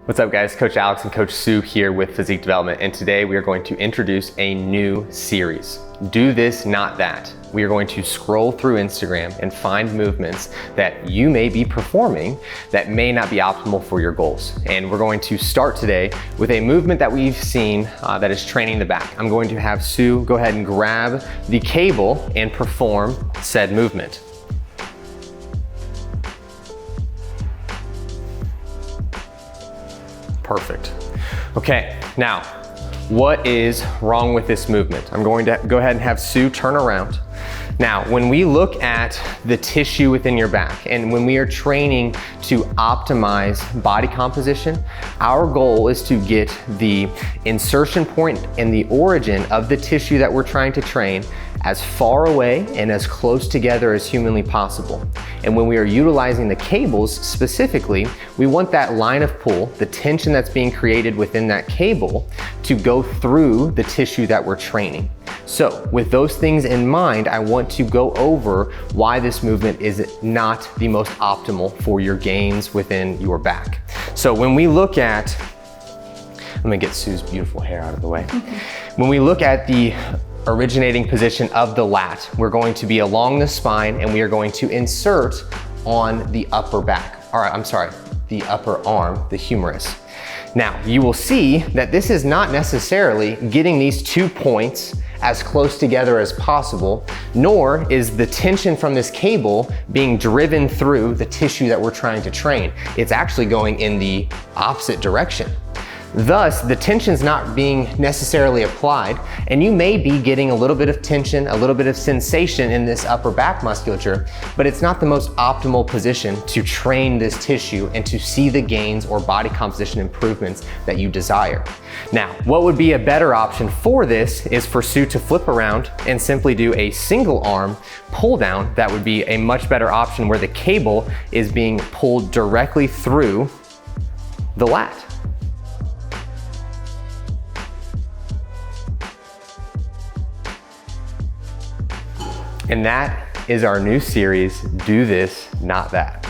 What's up guys, Coach Alex and Coach Sue here with Physique Development, and today we are going to introduce a new series. Do this, not that. We are going to scroll through Instagram and find movements that you may be performing that may not be optimal for your goals. And we're going to start today with a movement that we've seen that is training the back. I'm going to have Sue go ahead and grab the cable and perform said movement. Perfect. Okay, now, what is wrong with this movement? I'm going to go ahead and have Sue turn around. Now, when we look at the tissue within your back and when we are training to optimize body composition, our goal is to get the insertion point and the origin of the tissue that we're trying to train as far away and as close together as humanly possible. And when we are utilizing the cables specifically, we want that line of pull, the tension that's being created within that cable, to go through the tissue that we're training. So with those things in mind, I want to go over why this movement is not the most optimal for your gains within your back. So when we look at, let me get Sue's beautiful hair out of the way. When we look at the originating position of the lat, we're going to be along the spine and we are going to insert on the upper back. All right, I'm sorry, the upper arm, the humerus. Now, you will see that this is not necessarily getting these 2 points as close together as possible, nor is the tension from this cable being driven through the tissue that we're trying to train. It's actually going in the opposite direction. Thus, the tension's not being necessarily applied, and you may be getting a little bit of tension, a little bit of sensation in this upper back musculature, but it's not the most optimal position to train this tissue and to see the gains or body composition improvements that you desire. Now, what would be a better option for this is for Sue to flip around and simply do a single arm pull down. That would be a much better option where the cable is being pulled directly through the lat. And that is our new series, Do This, Not That.